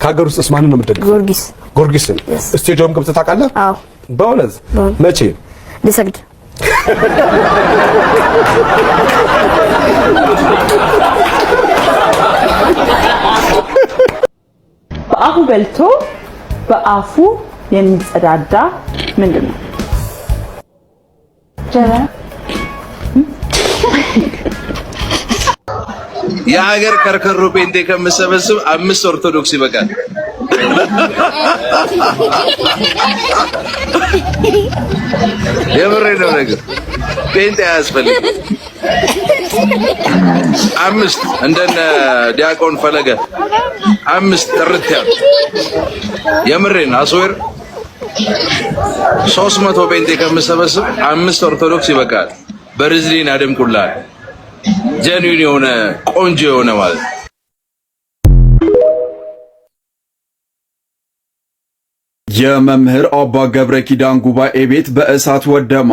ከሀገር ውስጥ ማንን ነው የምትደግፈው? ጊዮርጊስ ስቴዲየም ገብተህ ታውቃለህ? አዎ። በእውነት መቼ? ልሰግድ በአፉ በልቶ በአፉ የሚጸዳዳ ምንድን ነው? የሀገር ከርከሮ ጴንጤ ከምሰበስብ 5 ኦርቶዶክስ ይበቃል። የምሬን ነው ነገር ጴንጤ አያስፈልግም። 5 እንደነ ዲያቆን ፈለገ 5 ጥርት ያሉ የምሬን አስወር 300 ጴንጤ ከምሰበስብ 5 ኦርቶዶክስ ይበቃል። በርዝሊን አደምቁላል። ጀኒን የሆነ ቆንጆ የሆነ ማለት የመምህር አባ ገብረ ኪዳን ጉባኤ ቤት በእሳት ወደማ።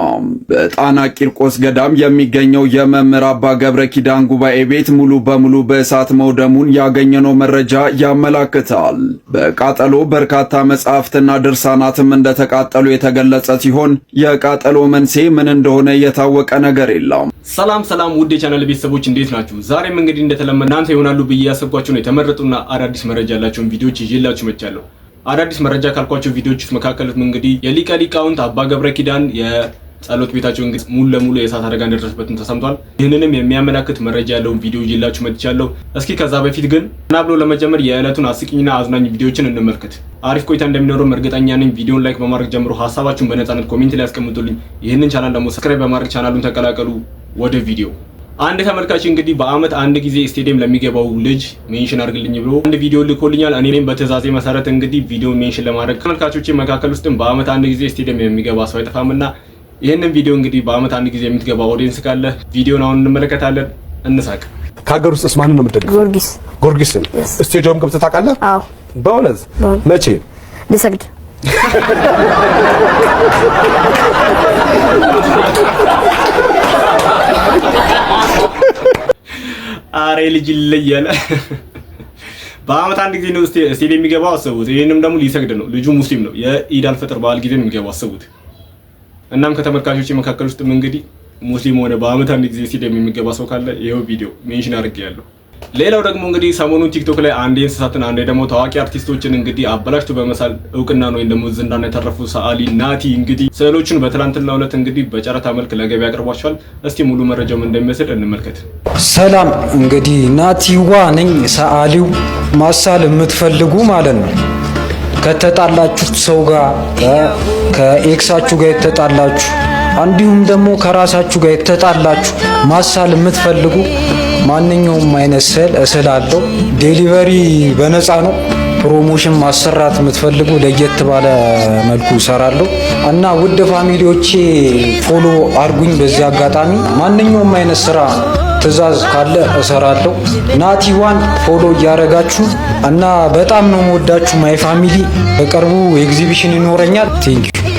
በጣና ቂርቆስ ገዳም የሚገኘው የመምህር አባ ገብረ ኪዳን ጉባኤ ቤት ሙሉ በሙሉ በእሳት መውደሙን ያገኘነው መረጃ ያመላክታል። በቃጠሎ በርካታ መጻሕፍትና ድርሳናትም እንደተቃጠሉ የተገለጸ ሲሆን የቃጠሎ መንስኤ ምን እንደሆነ የታወቀ ነገር የለም። ሰላም ውድ የቻናል ቤተሰቦች እንዴት ናችሁ? ዛሬም እንግዲህ እንደተለመደ እናንተ ይሆናሉ ብዬ ያሰብኳቸው ነው የተመረጡና አዳዲስ መረጃ ያላቸውን ቪዲዮዎች ይዤላችሁ መጥቻለሁ። አዳዲስ መረጃ ካልኳቸው ቪዲዮዎች ውስጥ መካከል እንግዲህ የሊቀ ሊቃውንት አባ ገብረ ኪዳን የጸሎት ቤታቸው እንግዲህ ሙሉ ለሙሉ የእሳት አደጋ እንደደረሰበትም ተሰምቷል። ይህንንም የሚያመላክት መረጃ ያለውን ቪዲዮ ይዤላችሁ መጥቻለሁ። እስኪ ከዛ በፊት ግን ብሎ ለመጀመር የዕለቱን አስቂኝና አዝናኝ ቪዲዮዎችን እንመልከት። አሪፍ ቆይታ እንደሚኖረው እርግጠኛ ነኝ። ቪዲዮን ላይክ በማድረግ ጀምሮ ሀሳባችሁን በነፃነት ኮሜንት ላይ ያስቀምጡልኝ። ይህንን ቻናል ደግሞ ሰብስክራይብ በማድረግ ቻናሉን ተቀላቀሉ። ወደ ቪዲዮ አንድ ተመልካች እንግዲህ በአመት አንድ ጊዜ ስቴዲየም ለሚገባው ልጅ ሜንሽን አድርግልኝ ብሎ አንድ ቪዲዮ ልኮልኛል። እኔም በትዕዛዜ መሰረት እንግዲህ ቪዲዮ ሜንሽን ለማድረግ ተመልካቾቼ መካከል ውስጥም በአመት አንድ ጊዜ ስቴዲየም የሚገባ ሰው አይጠፋምና ይሄንን ቪዲዮ እንግዲህ በአመት አንድ ጊዜ የምትገባ ኦዲየንስ ካለ ቪዲዮን አሁን እንመለከታለን። እንሳቅ። ከሀገር ውስጥ ማንን ነው የምትደግፈው? ጊዮርጊስ ስቴዲየም ገብተህ ታውቃለህ? አዎ። በእውነት መቼ? ልሰግድ አሬ ልጅ ይለያል። በአመት አንድ ጊዜ ነው ስቴዲየም የሚገባው አስቡት። ይሄንም ደግሞ ሊሰግድ ነው። ልጁ ሙስሊም ነው። የኢድ አልፈጥር በዓል ጊዜ የሚገባው አስቡት። እናም ከተመልካቾች መካከል ውስጥ እንግዲህ ሙስሊም ሆነ በአመት አንድ ጊዜ ስቴዲየም የሚገባ ሰው ካለ ይሄው ቪዲዮ ሜንሽን አድርጌያለሁ። ሌላው ደግሞ እንግዲህ ሰሞኑን ቲክቶክ ላይ አንዴ እንስሳትን አንዴ ደግሞ ታዋቂ አርቲስቶችን እንግዲህ አበላሽቶ በመሳል እውቅና ነው እንደሞ ዝናን የተረፉ ሰዓሊ ናቲ እንግዲህ ስዕሎቹን በትላንትናው ዕለት እንግዲህ በጨረታ መልክ ለገበያ አቅርቧቸዋል። እስቲ ሙሉ መረጃው እንደሚመስል እንመልከት። ሰላም እንግዲህ ናቲዋ ነኝ ሰዓሊው። ማሳል የምትፈልጉ ማለት ነው ከተጣላችሁ ሰው ጋር ከኤክሳችሁ ጋር የተጣላችሁ እንዲሁም ደግሞ ከራሳችሁ ጋር የተጣላችሁ ማሳል የምትፈልጉ ማንኛውም አይነት ስዕል እስላለሁ። ዴሊቨሪ በነፃ ነው። ፕሮሞሽን ማሰራት የምትፈልጉ ለየት ባለ መልኩ እሰራለሁ እና ውድ ፋሚሊዎቼ ፎሎ አርጉኝ። በዚህ አጋጣሚ ማንኛውም አይነት ስራ ትዕዛዝ ካለ እሰራለሁ። ናቲዋን ፎሎ እያደረጋችሁ እና በጣም ነው የምወዳችሁ ማይ ፋሚሊ። በቅርቡ ኤግዚቢሽን ይኖረኛል። ቴንክ ዩ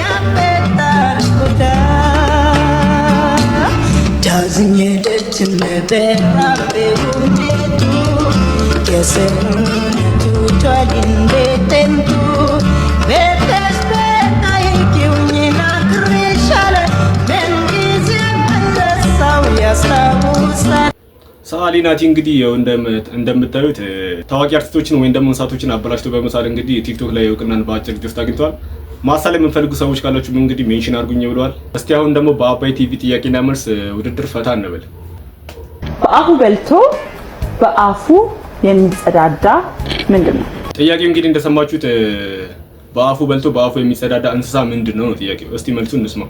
ሰዓሊ ናቲ እንግዲህ እንደምታዩት ታዋቂ አርቲስቶችን ወይም ደግሞ እንስሳቶችን አበላሽቶ በመሳል እንግዲህ ቲክቶክ ላይ እውቅናን በአጭር ጊዜ ውስጥ አግኝቷል። ማሳል የምንፈልጉ ሰዎች ካላችሁ እንግዲህ ሜንሽን አድርጉኝ ብለዋል። እስቲ አሁን ደግሞ በአባይ ቲቪ ጥያቄና መልስ ውድድር ፈታ እንበል። በአፉ በልቶ በአፉ የሚጸዳዳ ምንድን ነው? ጥያቄው እንግዲህ እንደሰማችሁት በአፉ በልቶ በአፉ የሚጸዳዳ እንስሳ ምንድን ነው ጥያቄው። እስቲ መልሱን እንስማ።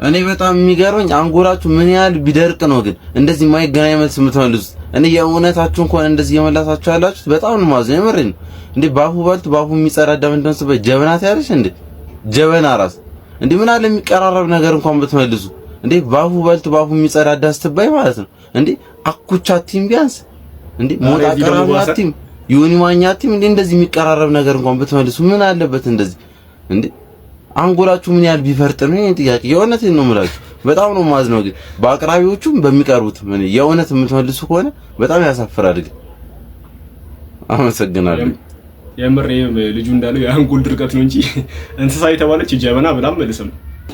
እኔ በጣም የሚገርመኝ አንጎላችሁ ምን ያህል ቢደርቅ ነው ግን እንደዚህ የማይገናኝ መልስ የምትመልሱት። እኔ የእውነታችሁ እንኳን እንደዚህ የመላሳችሁ ያላችሁት በጣም ነው ማዘን። የምሬን ነው እንዴ። በአፉ በልቶ በአፉ የሚጸዳዳ ምንድነው ስበ ጀበናት ያለሽ እንዴ? ጀበና ራስ እንዴ ምን አለ የሚቀራረብ ነገር እንኳን ብትመልሱ እንዴ። በአፉ በልቶ በአፉ የሚጸዳዳ ስትባይ ማለት ነው እንዴ። አኩቻቲም ቢያንስ እንዴ ሞጣ ቀራማቲም ዩኒ ማኛቲም እንዴ እንደዚህ የሚቀራረብ ነገር እንኳን ብትመልሱ ምን አለበት እንደዚህ እንዴ። አንጎላችሁ ምን ያህል ቢፈርጥ ነው? ይሄን ጥያቄ የእውነቴን ነው የምላችሁ። በጣም ነው ማዝነው። ግን በአቅራቢዎቹም በሚቀርቡት ምን የእውነት የምትመልሱ ከሆነ በጣም ያሳፍራል። ግን አመሰግናለሁ። የምር ልጁ እንዳለው የአንጎል ድርቀት ነው እንጂ እንስሳ የተባለች ጀበና ብላም መልስም።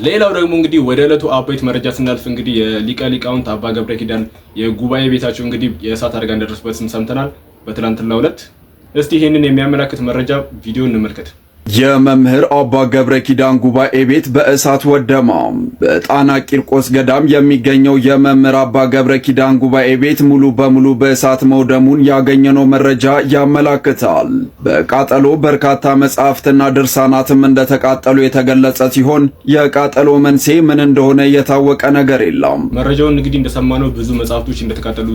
ሌላው ደግሞ እንግዲህ ወደ ዕለቱ አበይት መረጃ ስናልፍ እንግዲህ የሊቀ ሊቃውንት አባ ገብረ ኪዳን የጉባኤ ቤታቸው እንግዲህ የእሳት አደጋ እንደደረሰበት ሰምተናል በትናንትናው ዕለት። እስቲ ይሄንን የሚያመላክት መረጃ ቪዲዮ እንመልከት። የመምህር አባ ገብረ ኪዳን ጉባኤ ቤት በእሳት ወደማ። በጣና ቂርቆስ ገዳም የሚገኘው የመምህር አባ ገብረ ኪዳን ጉባኤ ቤት ሙሉ በሙሉ በእሳት መውደሙን ያገኘነው መረጃ ያመላክታል። በቃጠሎ በርካታ መጻሕፍትና ድርሳናትም እንደተቃጠሉ የተገለጸ ሲሆን የቃጠሎ መንስኤ ምን እንደሆነ የታወቀ ነገር የለም። መረጃውን እንግዲህ እንደሰማነው ብዙ መጻሕፍቶች እንደተቃጠሉ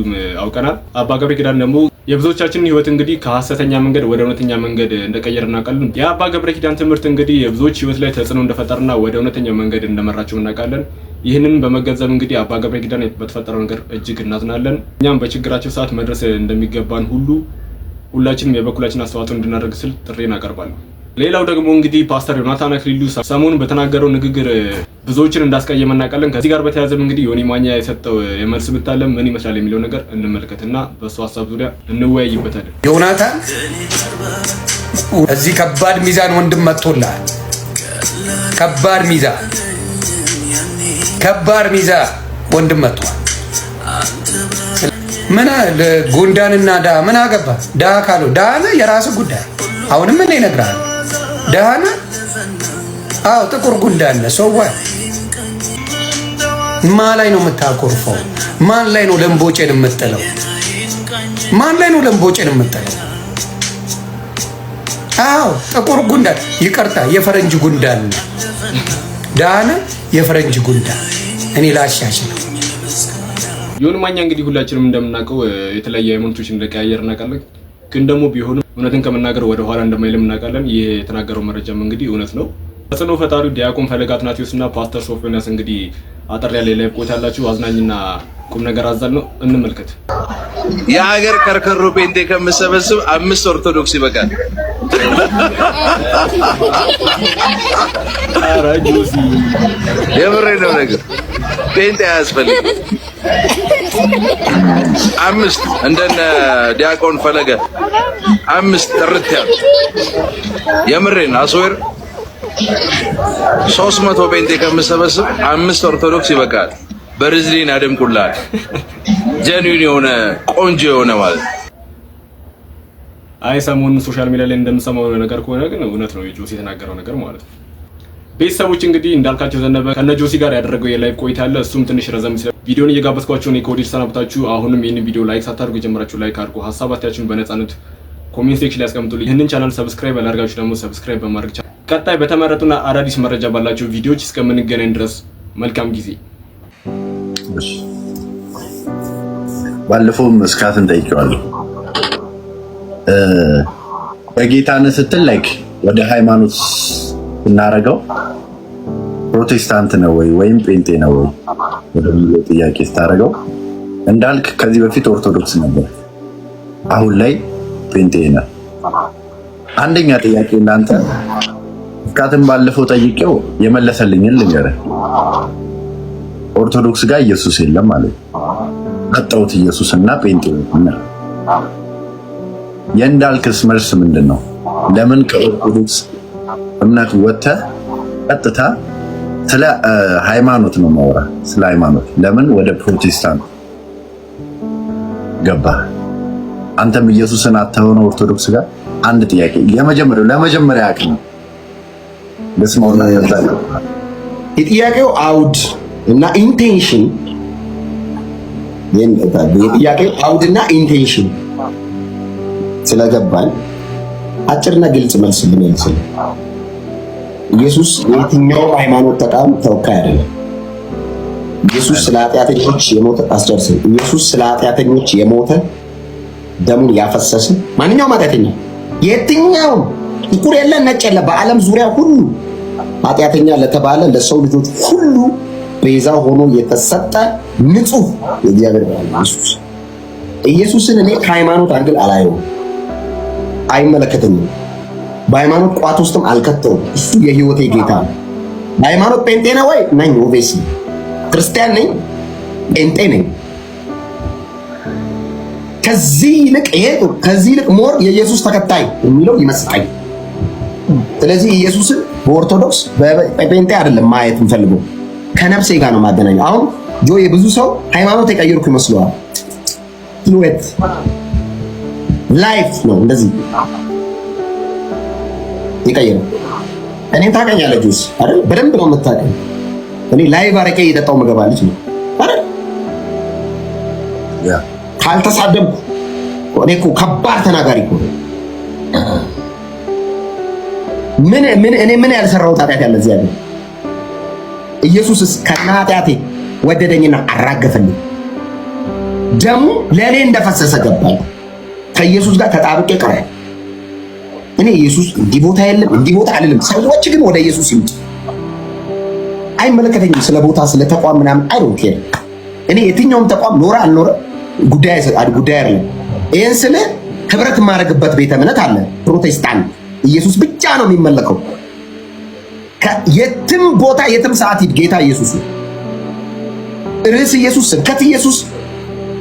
አውቀናል። አባ ገብረ ኪዳን ደግሞ የብዙዎቻችንን ህይወት እንግዲህ ከሐሰተኛ መንገድ ወደ እውነተኛ መንገድ እንደቀየር እናውቃለን። የአባ ገብረ ኪዳን ትምህርት እንግዲህ የብዙዎች ህይወት ላይ ተጽዕኖ እንደፈጠረና ወደ እውነተኛው መንገድ እንደመራቸው እናውቃለን። ይህንን በመገንዘብ እንግዲህ አባ ገብረ ኪዳን በተፈጠረው ነገር እጅግ እናዝናለን። እኛም በችግራቸው ሰዓት መድረስ እንደሚገባን ሁሉ ሁላችንም የበኩላችን አስተዋጽኦ እንድናደርግ ስል ጥሬን አቀርባለሁ። ሌላው ደግሞ እንግዲህ ፓስተር ዮናታን አክሊሉ ሰሞኑን በተናገረው ንግግር ብዙዎችን እንዳስቀየመ እናውቃለን። ከዚህ ጋር በተያያዘ እንግዲህ ዮኒ ማኛ የሰጠው የመልስ ምታለም ምን ይመስላል የሚለው ነገር እንመልከትና በሱ ሀሳብ ዙሪያ እንወያይበታለን። ዮናታን እዚህ ከባድ ሚዛን ወንድም መጥቶልሃል። ከባድ ሚዛን ወንድም መጥቷል። ምን ጉንዳንና ዳ ምን አገባ? ዳ ካለው ዳነ የራስህ ጉዳይ። አሁንም ምን ይነግራል? ዳነ አው ጥቁር ጉንዳን ሰው ማን ላይ ነው የምታኮርፈው? ማን ላይ ነው ለምቦጨን የምትጥለው? አው ጥቁር ጉንዳን ይቅርታ፣ የፈረንጅ ጉንዳን ዳነ፣ የፈረንጅ ጉንዳን። እኔ ላሻሽል ዮኒ ማኛ እንግዲህ ሁላችንም እንደምናውቀው የተለያየ ሃይማኖቶች እንደቀያየር እናውቃለን። ግን ደግሞ ቢሆንም እውነትን ከመናገር ወደ ኋላ እንደማይልም እናውቃለን። ይሄ የተናገረው መረጃም እንግዲህ እውነት ነው። ተጽዕኖ ፈጣሪው ዲያቆን ፈለገ አትናቴዎስና ፓስተር ሶፎንያስ እንግዲህ አጠር ያለ ላይ ቆይታ ያላችሁ አዝናኝና ቁም ነገር አዛል ነው። እንመልከት። የሀገር ከርከሮ ጴንጤ ከምሰበስብ 5 ኦርቶዶክስ ይበቃል። ኧረ ጆሲ የምሬን ነው ነገር ጴንጤ አያስፈልግም። 5 እንደነ ዲያቆን ፈለገ 5 ጥርት ያሉ የምሬን አስወር 300 ጴንጤ ከምሰበስብ 5 ኦርቶዶክስ ይበቃል። በርዝሊን አደምቁላል። ጀኒውን የሆነ ቆንጆ የሆነ ማለት አይ ሰሞኑን ሶሻል ሚዲያ ላይ እንደምሰማው ነገር ከሆነ ግን እውነት ነው የጆሲ የተናገረው ነገር ማለት ነው። ቤተሰቦች እንግዲህ እንዳልካቸው ዘነበ ከነ ጆሲ ጋር ያደረገው የላይቭ ቆይታ አለ። እሱም ትንሽ ረዘም ሲል ቪዲዮን እየጋበዝኳችሁ ነው ከወዲህ ሰናብታችሁ። አሁንም ይሄንን ቪዲዮ ላይክ ሳታደርጉ የጀመራችሁ ላይክ አድርጉ። ሀሳባችሁን በነፃነት ኮሜንት ሴክሽን ላይ አስቀምጡልኝ። ይህንን ቻናል ሰብስክራይብ ያላደርጋችሁ ደግሞ ሰብስክራይብ በማድረግ ቀጣይ በተመረጡና አዳዲስ መረጃ ባላችሁ ቪዲዮዎች እስከምንገናኝ ድረስ መልካም ጊዜ። ባለፈውም እስካትን ጠይቄዋለሁ። በጌታን ስትል ላይክ ወደ ሃይማኖት እናረገው ፕሮቴስታንት ነው ወይ ወይም ጴንጤ ነው ወይ ወደሚለው ጥያቄ ስታረገው እንዳልክ ከዚህ በፊት ኦርቶዶክስ ነበር፣ አሁን ላይ ጴንጤ ነው። አንደኛ ጥያቄ እናንተ እስካትን ባለፈው ጠይቄው የመለሰልኝን ልንገርህ። ኦርቶዶክስ ጋር ኢየሱስ የለም ማለት ቀጠውት ኢየሱስና ጴንጤ ነው። የእንዳልክስ መልስ ምንድን ነው? ለምን ከኦርቶዶክስ እምነት ወጥተህ ቀጥታ ስለ ሃይማኖት ነው ማውራ? ስለ ሃይማኖት ለምን ወደ ፕሮቴስታንት ገባህ? አንተም ኢየሱስን አታውነ ኦርቶዶክስ ጋር አንድ ጥያቄ ለመጀመሪያ አቅም ለስማውና ያዛለ የጥያቄው አውድ እና ኢንቴንሽን የጥያቄው አውድና ኢንቴንሽን ስለገባን አጭርና ግልጽ መልስ ልመልስልህ። ኢየሱስ የትኛው ሃይማኖት ተቋም ተወካይ አይደለም። ኢየሱስ ስለ ኃጢአተኞች የሞተ አስጨርስም። ኢየሱስ ስለ ኃጢአተኞች የሞተ ደሙን ያፈሰሰ ማንኛውም ኃጢአተኛ የትኛውም ጥቁር የለ ነጭ የለ በዓለም ዙሪያ ሁሉ ኃጢአተኛ ለተባለ ለሰው ልጆች ሁሉ ቤዛ ሆኖ የተሰጠ ንጹህ የእግዚአብሔር ኢየሱስ። ኢየሱስን እኔ ከሃይማኖት አንግል አላየውም፣ አይመለከተኝም። በሃይማኖት ቋት ውስጥም አልከተውም። እሱ የህይወቴ ጌታ ነው። በሃይማኖት ጴንጤ ነው ወይ ነኝ? ኦቤሲ ክርስቲያን ነኝ፣ ጴንጤ ነኝ። ከዚህ ይልቅ ሞር የኢየሱስ ተከታይ የሚለው ይመስጣኝ። ስለዚህ ኢየሱስን በኦርቶዶክስ በጴንጤ አይደለም ማየት እንፈልገው፣ ከነፍሴ ጋር ነው ማገናኘው። አሁን ጆይ ብዙ ሰው ሃይማኖት የቀየርኩ ይመስለዋል። ህይወት ላይፍ ነው እንደዚህ የቀየረው። እኔን ታውቀኛለህ ጆስ አይደል? በደንብ ነው የምታውቀኝ። እኔ ላይቭ አረቄ እየጠጣሁ መገባ ልጅ ነው አይደል? ካልተሳደብኩ እኔ እኮ ከባድ ተናጋሪ እኮ ምን ያልሰራሁት ኃጢአት ያለ እዚህ ያለ ኢየሱስስ ከኃጢአቴ ወደደኝና አራገፈልኝ። ደሙ ለእኔ እንደፈሰሰ ገባኝ። ከኢየሱስ ጋር ተጣብቄ ቀረ። እኔ ኢየሱስ እንዲህ ቦታ የለም እንዲህ ቦታ አይደለም። ሰዎች ግን ወደ ኢየሱስ ይምጡ፣ አይመለከተኝም። ስለ ቦታ ስለ ተቋም ምናምን አይዶንት ኬር። እኔ የትኛውም ተቋም ኖረ አልኖረ ጉዳይ አይደለም። ይሄን ስለ ህብረት የማደርግበት ቤተ እምነት አለ፣ ፕሮቴስታንት። ኢየሱስ ብቻ ነው የሚመለከው። የትም ቦታ የትም ሰዓት ሂድ፣ ጌታ ኢየሱስ ነው። ርዕስ ኢየሱስ፣ ስብከት ኢየሱስ፣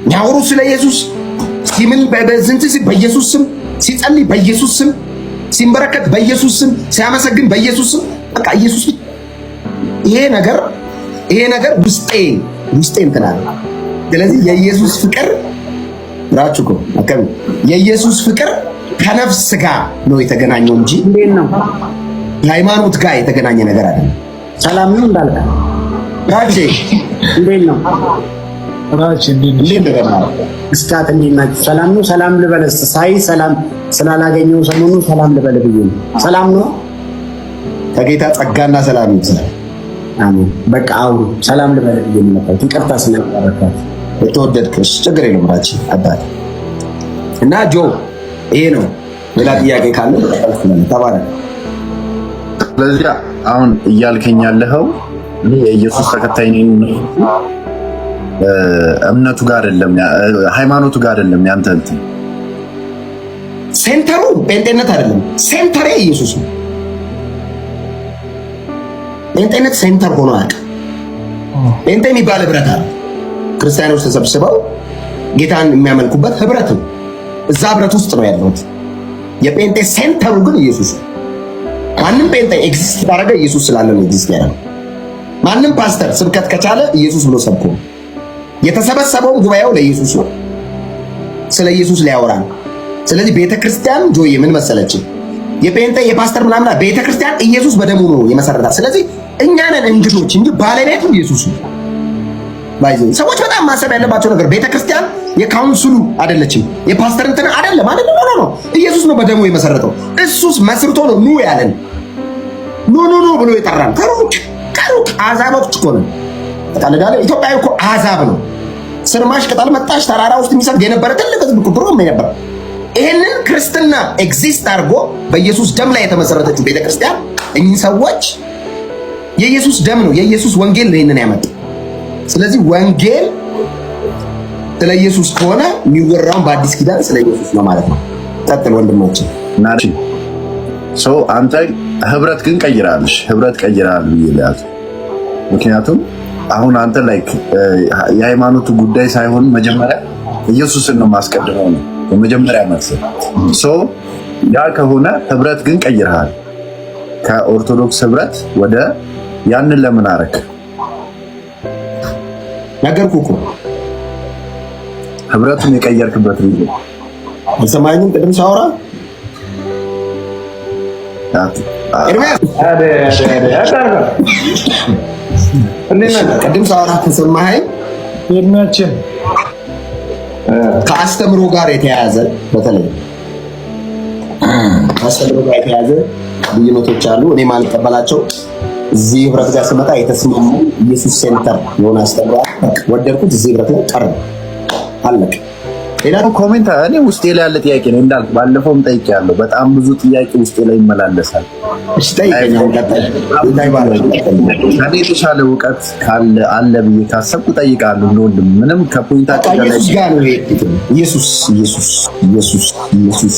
የሚያወሩ ስለ ኢየሱስ፣ ሲምል በዝንት በኢየሱስ ስም፣ ሲጸልይ በኢየሱስ ስም፣ ሲንበረከት በኢየሱስ ስም፣ ሲያመሰግን በኢየሱስ ስም። በቃ ኢየሱስ። ይሄ ነገር ውስጤ እንትን አለ። ስለዚህ የኢየሱስ ፍቅር ራችሁ እኮ አከም የኢየሱስ ፍቅር ከነፍስ ጋር ነው የተገናኘው እንጂ እንዴት ነው ሃይማኖት ጋር የተገናኘ ነገር አይደለም። ሰላም ነው እንዳልካ ራቼ እንዴት ነው ራቼ እንዴት ነው እስካት እንዴት ነው? ሰላም ነው። ሰላም ልበለስ ሳይ ሰላም ስላላገኘው ሰሞኑ ሰላም ልበል ብዬ ነው። ሰላም ነው። ከጌታ ጸጋና ሰላም ይብዛል። አሜን። በቃ አሁን ሰላም ልበል ብዬ ነው። ይቅርታ ስለማረካት የተወደድክሽ ችግር የለም ራቼ አባቴ እና ጆ ይሄ ነው። ሌላ ጥያቄ ካለ ተባረክ። ስለዚህ አሁን እያልከኝ ያለኸው እኔ የኢየሱስ ተከታይ ነኝ፣ እምነቱ ጋር አይደለም፣ ሃይማኖቱ ጋር አይደለም። ያንተ እንትን ሴንተሩ ጴንጤነት አይደለም። ሴንተሬ ኢየሱስ ነው። ጴንጤነት ሴንተር ሆኖ አያውቅም። ጴንጤ የሚባል ህብረት አለ። ክርስቲያኖች ተሰብስበው ጌታን የሚያመልኩበት ህብረት ነው። እዛ ህብረት ውስጥ ነው ያለሁት። የጴንጤ ሴንተሩ ግን ኢየሱስ ነው። ማንም ጴንጤ ኤግዚስት ባደረገ ኢየሱስ ስላለ ነው ኤግዚስት ያደረገው። ማንም ፓስተር ስብከት ከቻለ ኢየሱስ ብሎ ሰብኮ የተሰበሰበው ጉባኤው ለኢየሱስ ነው፣ ስለ ኢየሱስ ሊያወራ ነው። ስለዚህ ቤተክርስቲያን ጆዬ ምን መሰለች? የጴንጤ የፓስተር ምናምን ቤተክርስቲያን ኢየሱስ በደሙ ነው የመሰረታት። ስለዚህ እኛ ነን እንግዶች እንጂ ባለቤቱ ኢየሱስ ነው። ሰዎች በጣም ማሰብ ያለባቸው ነገር ቤተክርስቲያን የካውንስሉ አይደለችም፣ የፓስተር እንትን አይደለም። ነው ኢየሱስ ነው በደሙ የመሰረተው። እሱስ መስርቶ ነው ኑ ያለን። ኑ ብሎ የጠራን ከሩቅ አሕዛቦች እኮ ነው። ተቃለዳለ ኢትዮጵያዊ እኮ አሕዛብ ነው። ስርማሽ ቅጠል መጣሽ ተራራ ውስጥ የሚሰግድ የነበረ ትልቅ ህዝብ ቁጥሩ ነበር። ይሄንን ክርስትና ኤግዚስት አድርጎ በኢየሱስ ደም ላይ የተመሰረተችው ቤተክርስቲያን እኚህ ሰዎች የኢየሱስ ደም ነው፣ የኢየሱስ ወንጌል ነው ይሄንን ያመጣው። ስለዚህ ወንጌል ስለ ኢየሱስ ከሆነ የሚወራውን በአዲስ ኪዳን ስለ ኢየሱስ ነው ማለት ነው። ቀጥል ወንድሞችን ናቺ ሶ አንተ ህብረት ግን ቀይራለሽ፣ ህብረት ቀይራል ይላል። ምክንያቱም አሁን አንተ ላይክ የሃይማኖቱ ጉዳይ ሳይሆን መጀመሪያ ኢየሱስን ነው ማስቀድመው ነው የመጀመሪያ መሰል። ሶ ያ ከሆነ ህብረት ግን ቀይራል። ከኦርቶዶክስ ህብረት ወደ ያንን ለምን አረክ? ነገርኩህ እኮ ህብረቱን የቀየርክበት ነው። አልሰማኝም? ቅድም ሳወራ ቅድም ሳወራ ተሰማኸኝ? እድሜያችን ከአስተምሮ ጋር የተያያዘ በተለይ ከአስተምሮ ጋር የተያያዘ ልዩነቶች አሉ። እኔ ማልቀበላቸው እዚህ ህብረት ጋር ስመጣ የተስማሙ ኢየሱስ ሴንተር የሆነ አስተምሮ ወደድኩት። እዚህ ህብረት ላይ ቀረ አለቀ። ኮሜንት እኔ ውስጤ ላይ ያለ ጥያቄ ነው እንዳልኩ ባለፈውም ጠይቄያለሁ። በጣም ብዙ ጥያቄ ውስጤ ላይ ይመላለሳል። እሺ ጠይቀኝ። ከኔ የተሻለ እውቀት ካለ አለ ብዬ ካሰብኩ እጠይቃለሁ። እንደወንድም ምንም ከፖይንታችን ጋር ኢየሱስ ጋር ነው ኢየሱስ ኢየሱስ ኢየሱስ ኢየሱስ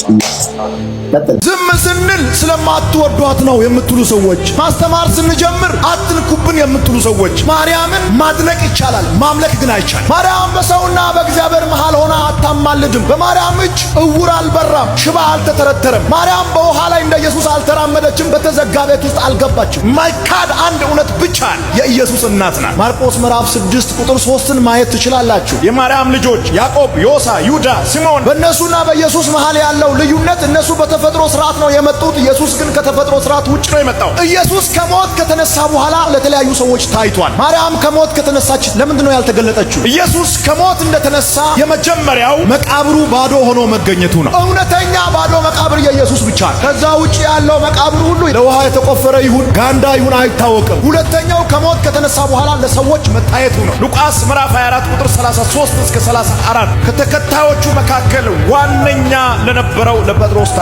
ዝም ስንል ስለማትወዷት ነው የምትሉ ሰዎች፣ ማስተማር ስንጀምር አትንኩብን የምትሉ ሰዎች፣ ማርያምን ማድነቅ ይቻላል፣ ማምለክ ግን አይቻልም። ማርያም በሰውና በእግዚአብሔር መሃል ሆና አታማልድም። በማርያም እጅ እውር አልበራም፣ ሽባ አልተተረተረም። ማርያም በውሃ ላይ እንደ ኢየሱስ አልተራመደችም፣ በተዘጋ ቤት ውስጥ አልገባችም። ማይካድ አንድ እውነት ብቻ የኢየሱስ እናት ናት። ማርቆስ ምዕራፍ 6 ቁጥር 3ን ማየት ትችላላችሁ። የማርያም ልጆች ያዕቆብ፣ ዮሳ፣ ይሁዳ፣ ሲሞን በእነሱና በኢየሱስ መሃል ያለው ልዩነት እነሱ በተፈጥሮ ስርዓት ነው የመጡት። ኢየሱስ ግን ከተፈጥሮ ስርዓት ውጭ ነው የመጣው። ኢየሱስ ከሞት ከተነሳ በኋላ ለተለያዩ ሰዎች ታይቷል። ማርያም ከሞት ከተነሳች ለምንድን ነው ያልተገለጠችው? ኢየሱስ ከሞት እንደተነሳ የመጀመሪያው መቃብሩ ባዶ ሆኖ መገኘቱ ነው። እውነተኛ ባዶ መቃብር የኢየሱስ ብቻ ነው። ከዛ ውጭ ያለው መቃብር ሁሉ ለውሃ የተቆፈረ ይሁን ጋንዳ ይሁን አይታወቅም። ሁለተኛው ከሞት ከተነሳ በኋላ ለሰዎች መታየቱ ነው። ሉቃስ ምዕራፍ 24 ቁጥር 33 እስከ 34 ከተከታዮቹ መካከል ዋነኛ ለነበረው ለጴጥሮስ ታየ።